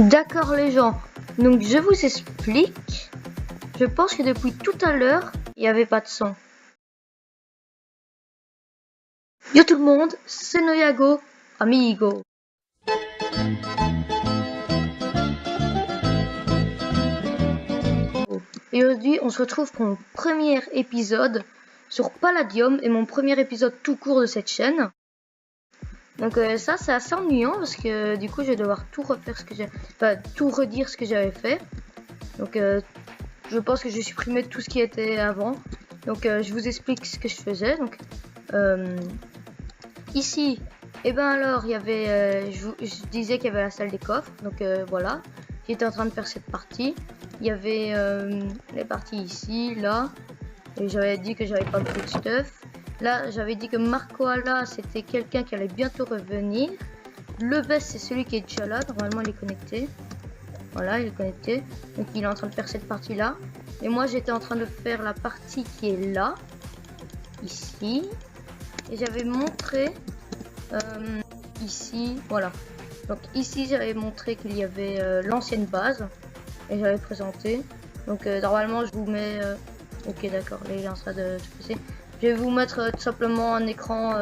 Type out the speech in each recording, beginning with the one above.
D'accord les gens, donc je vous explique. Je pense que depuis tout à l'heure, il n'y avait pas de son. Yo tout le monde, c'est Noyago, amigo. Et aujourd'hui, on se retrouve pour mon premier épisode sur Palladium et mon premier épisode tout court de cette chaîne. Donc ça c'est assez ennuyant parce que du coup je vais devoir tout refaire tout redire ce que j'avais fait. Donc je pense que j'ai supprimé tout ce qui était avant. Donc je vous explique ce que je faisais. Donc ici, et ben alors il y avait, je disais qu'il y avait la salle des coffres. Donc voilà, j'étais en train de faire cette partie. Il y avait les parties ici, là. Et j'avais dit que j'avais pas beaucoup de stuff. Là, j'avais dit que Marcoala, c'était quelqu'un qui allait bientôt revenir. Le best, c'est celui qui est déjà là. Normalement, il est connecté. Voilà, il est connecté. Donc, il est en train de faire cette partie-là. Et moi, j'étais en train de faire la partie qui est là. Ici. Et j'avais montré ici. Voilà. Donc, ici, j'avais montré qu'il y avait l'ancienne base. Et j'avais présenté. Donc, normalement, je vous mets... ok, d'accord. Là, il est en train de se passer. Je vais vous mettre tout simplement un écran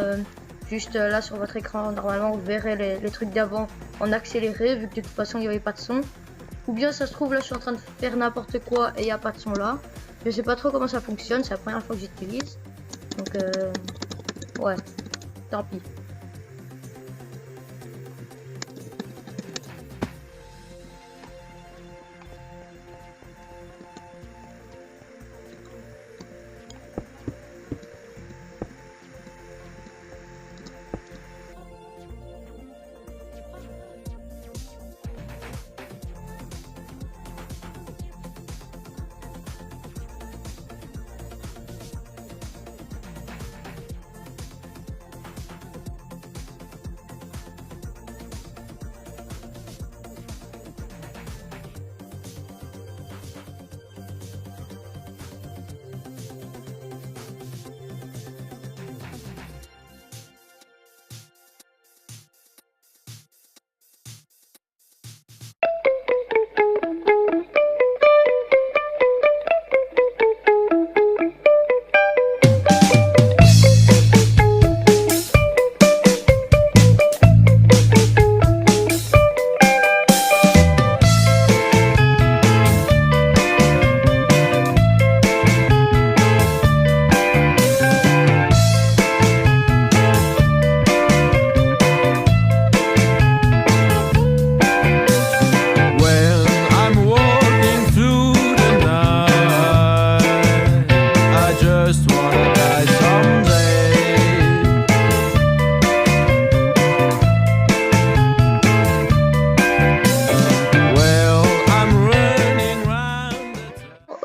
juste là sur votre écran. Normalement vous verrez les trucs d'avant en accéléré vu que de toute façon il n'y avait pas de son. Ou bien ça se trouve là je suis en train de faire n'importe quoi et il n'y a pas de son là. Je sais pas trop comment ça fonctionne, c'est la première fois que j'utilise. Donc ouais, tant pis.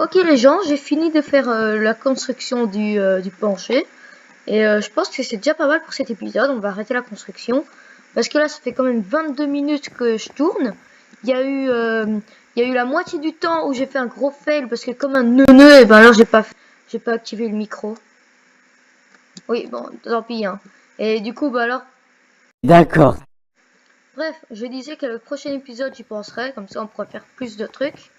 Ok les gens, j'ai fini de faire la construction du plancher. Et je pense que c'est déjà pas mal pour cet épisode. On va arrêter la construction. Parce que là, ça fait quand même 22 minutes que je tourne. Il y a eu la moitié du temps où j'ai fait un gros fail. Parce que comme un neuneu, et ben alors j'ai pas activé le micro. Oui, bon, tant pis. Hein. Et du coup, bah alors... D'accord. Bref, je disais que le prochain épisode, j'y penserai. Comme ça, on pourra faire plus de trucs.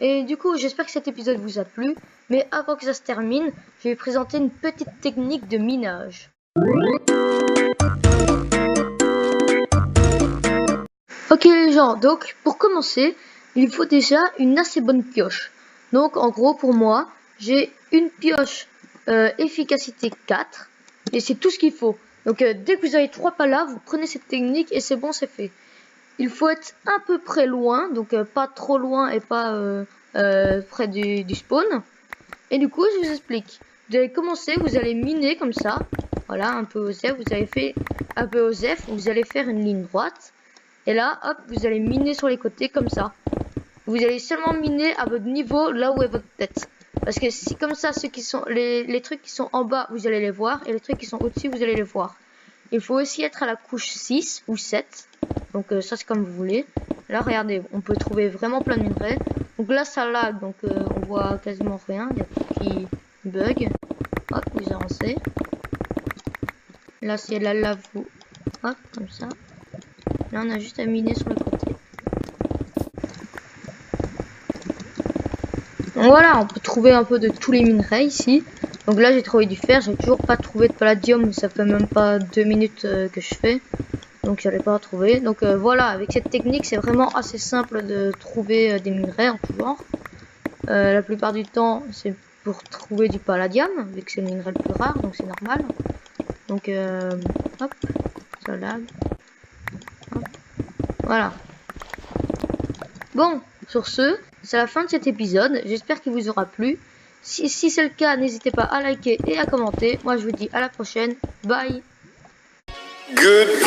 Et du coup, j'espère que cet épisode vous a plu. Mais avant que ça se termine, je vais présenter une petite technique de minage. Ok les gens, donc pour commencer, il faut déjà une assez bonne pioche. Donc en gros pour moi, j'ai une pioche efficacité 4. Et c'est tout ce qu'il faut. Donc dès que vous avez 3 palas, vous prenez cette technique et c'est bon, c'est fait. Il faut être à peu près loin, donc pas trop loin et pas près du spawn. Et du coup, je vous explique. Vous allez commencer, vous allez miner comme ça. Voilà, un peu OSEF. Vous avez fait un peu OSEF. Vous allez faire une ligne droite. Et là, hop, vous allez miner sur les côtés comme ça. Vous allez seulement miner à votre niveau, là où est votre tête. Parce que si comme ça, ceux qui sont les trucs qui sont en bas, vous allez les voir. Et les trucs qui sont au-dessus, vous allez les voir. Il faut aussi être à la couche 6 ou 7. Donc ça, c'est comme vous voulez. Là, regardez, on peut trouver vraiment plein de minerais. Donc là, ça lag, donc on voit quasiment rien. Il y a tout qui bug. Hop, vous avancez. Là, c'est la lave, vous... Hop, comme ça. Là, on a juste à miner sur le côté. Voilà, on peut trouver un peu de tous les minerais ici. Donc là j'ai trouvé du fer, j'ai toujours pas trouvé de palladium, mais ça fait même pas 2 minutes que je fais. Donc j'allais pas trouver. Donc voilà, avec cette technique c'est vraiment assez simple de trouver des minerais en tout genre. La plupart du temps c'est pour trouver du palladium, vu que c'est le minerai le plus rare, donc c'est normal. Donc hop, ça lag. Hop. Voilà. Bon, sur ce, c'est la fin de cet épisode. J'espère qu'il vous aura plu. Si c'est le cas, n'hésitez pas à liker et à commenter. Moi, je vous dis à la prochaine. Bye. Goodbye.